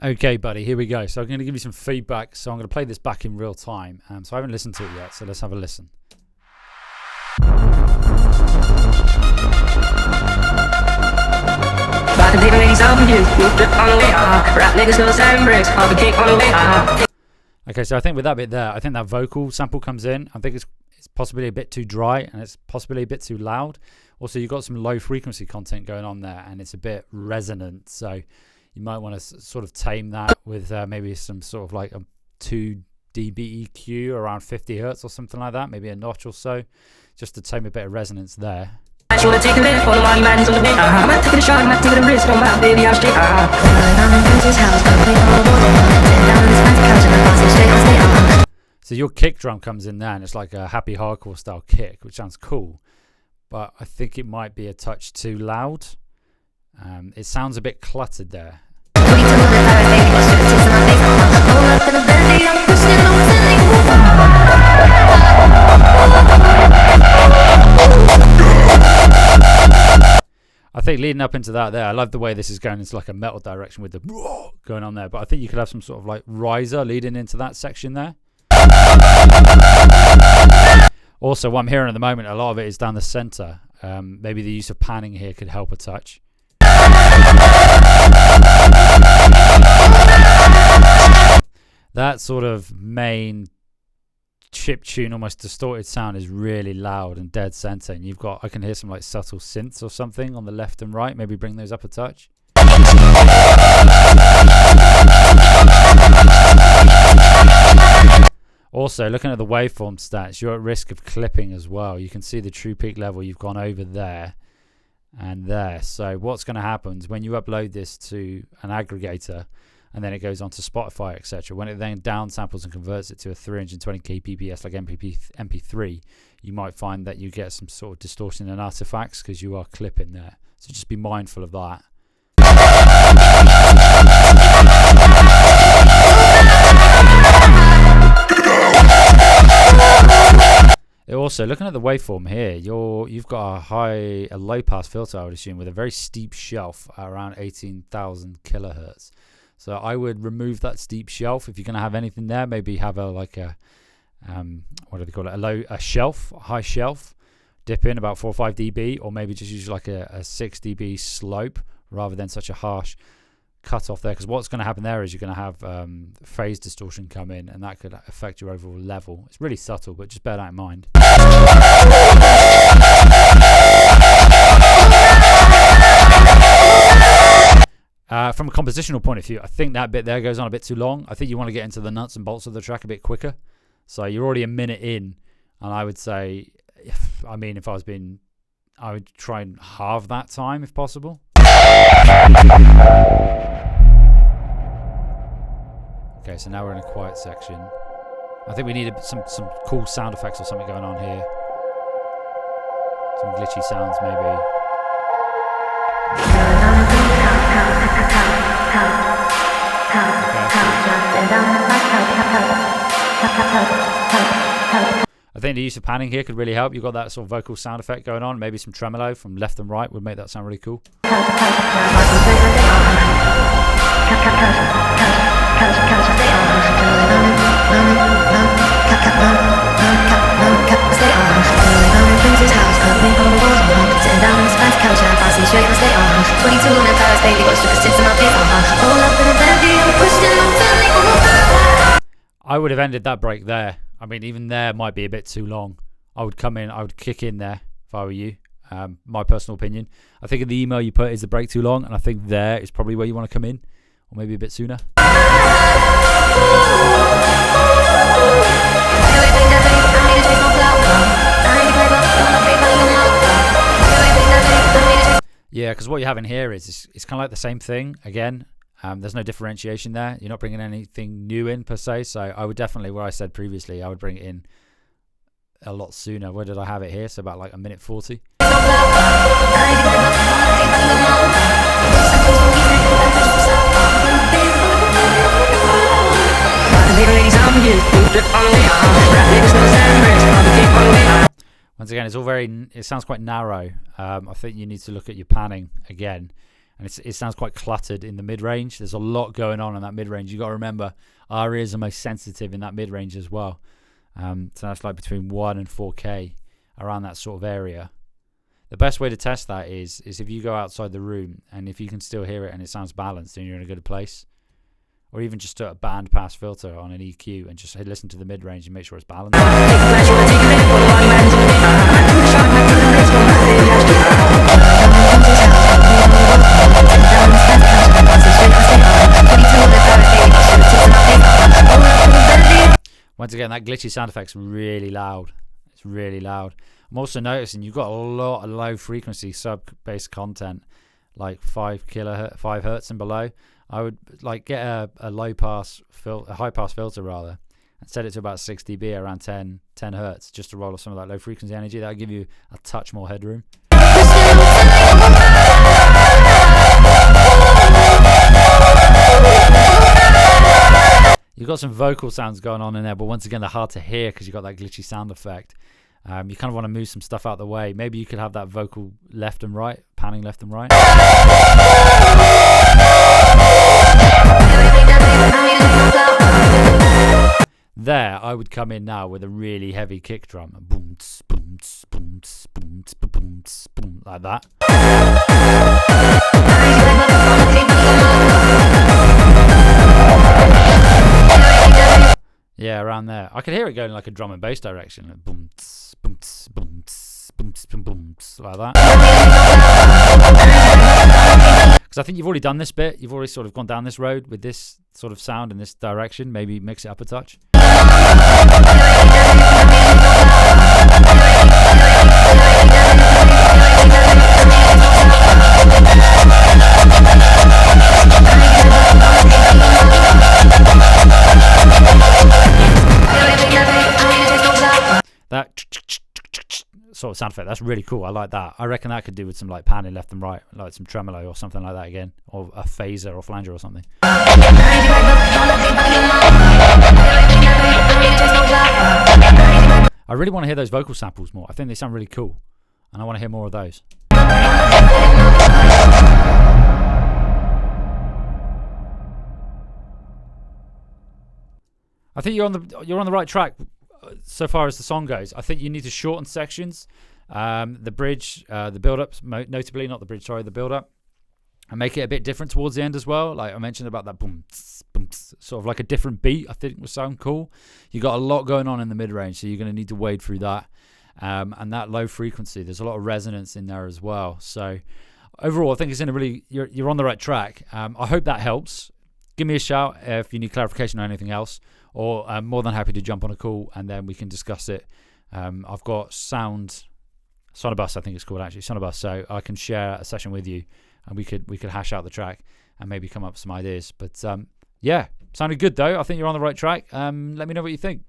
Okay, buddy, here we go. So I'm going to give you some feedback. So I'm going to play this back in real time. So I haven't listened to it yet, so let's have a listen. Okay, so I think with that bit there, I think that vocal sample comes in. I think it's possibly a bit too dry and it's possibly a bit too loud. Also, you've got some low frequency content going on there and it's a bit resonant. So you might want to sort of tame that with maybe some sort of like a 2 dB EQ around 50 hertz or something like that, maybe a notch or so, just to tame a bit of resonance there. So your kick drum comes in there and it's like a happy hardcore style kick, which sounds cool, but I think it might be a touch too loud. It sounds a bit cluttered there. I think leading up into that there, I love the way this is going into like a metal direction with the going on there, but I think you could have some sort of like riser leading into that section there. Also, what I'm hearing at the moment, a lot of it is down the center. Maybe the use of panning here could help a touch. That sort of main chip tune, almost distorted sound is really loud and dead center, and I can hear some like subtle synths or something on the left and right. Maybe bring those up a touch. Also, looking at the waveform stats, you're at risk of clipping as well. You can see the true peak level, you've gone over there and there. So what's going to happen is when you upload this to an aggregator and then it goes on to Spotify, etc., when it then downsamples and converts it to a 320 kbps like MP3, you might find that you get some sort of distortion and artifacts because you are clipping there. So just be mindful of that. Also, looking at the waveform here, you've got a low pass filter, I would assume, with a very steep shelf around 18,000 kilohertz. So I would remove that steep shelf if you're going to have anything there. Maybe have a what do they call it? A high shelf, dip in about 4 or 5 dB, or maybe just use like a 6 dB slope rather than such a harsh cut off there. Because what's going to happen there is you're going to have phase distortion come in, and that could affect your overall level. It's really subtle, but just bear that in mind. From a compositional point of view, I think that bit there goes on a bit too long. I think you want to get into the nuts and bolts of the track a bit quicker. So you're already a minute in, and I would say, if I would try and halve that time if possible. Okay, so now we're in a quiet section. I think we need some cool sound effects or something going on here. Some glitchy sounds maybe. I think the use of panning here could really help. You've got that sort of vocal sound effect going on. Maybe some tremolo from left and right would make that sound really cool. I would have ended that break there. I mean, even there might be a bit too long. I would kick in there if I were you. My personal opinion. I think in the email you put, is the break too long? And I think there is probably where you want to come in, or maybe a bit sooner. Yeah, because what you have in here is it's kind of like the same thing again. There's no differentiation there. You're not bringing anything new in per se. So I would definitely, where I said previously, I would bring it in a lot sooner. Where did I have it here? So about like a minute 40. Once again, it sounds quite narrow. I think you need to look at your panning again and it sounds quite cluttered in the mid-range. There's a lot going on in that mid-range. You got to remember, our ears are most sensitive in that mid-range as well. So that's like between 1 and 4K, around that sort of area. The best way to test that is if you go outside the room, and if you can still hear it and it sounds balanced and you're in a good place, or even just a bandpass filter on an EQ and just listen to the mid-range and make sure it's balanced. Once again, that glitchy sound effect's really loud. It's really loud. I'm also noticing you've got a lot of low frequency sub-bass content, like 5 hertz and below. I would like get a high pass filter rather, and set it to about 6 dB, around 10 hertz, just to roll off some of that low frequency energy. That'll give you a touch more headroom. You've got some vocal sounds going on in there, but once again, they're hard to hear because you've got that glitchy sound effect. You kind of want to move some stuff out of the way. Maybe you could have that vocal left and right, panning left and right. There, I would come in now with a really heavy kick drum. Boom, boom, boom, boom, boom, boom, like that. Yeah, around there. I could hear it going like a drum and bass direction. Like boom, boom, boom, boom, boom, boom, like that. Because I think you've already done this bit. You've already sort of gone down this road with this sort of sound in this direction. Maybe mix it up a touch. That sort of sound effect, that's really cool. I like that. I reckon that could do with some like panning left and right, like some tremolo or something like that again, or a phaser or flanger or something. I really want to hear those vocal samples more. I think they sound really cool, and I want to hear more of those. I think you're on the right track so far as the song goes. I think you need to shorten sections, the bridge, the build-ups, notably, not the bridge, sorry, the build-up, and make it a bit different towards the end as well. Like I mentioned about that boom, tss, boom, tss, sort of like a different beat, I think would sound cool. You got a lot going on in the mid-range, so you're going to need to wade through that. And that low frequency, there's a lot of resonance in there as well. So overall, I think it's in a really, you're on the right track. I hope that helps. Give me a shout if you need clarification or anything else, or I'm more than happy to jump on a call and then we can discuss it. I've got Sonobus, I think it's called actually, Sonobus, so I can share a session with you and we could hash out the track and maybe come up with some ideas. But yeah, sounded good though. I think you're on the right track. Let me know what you think.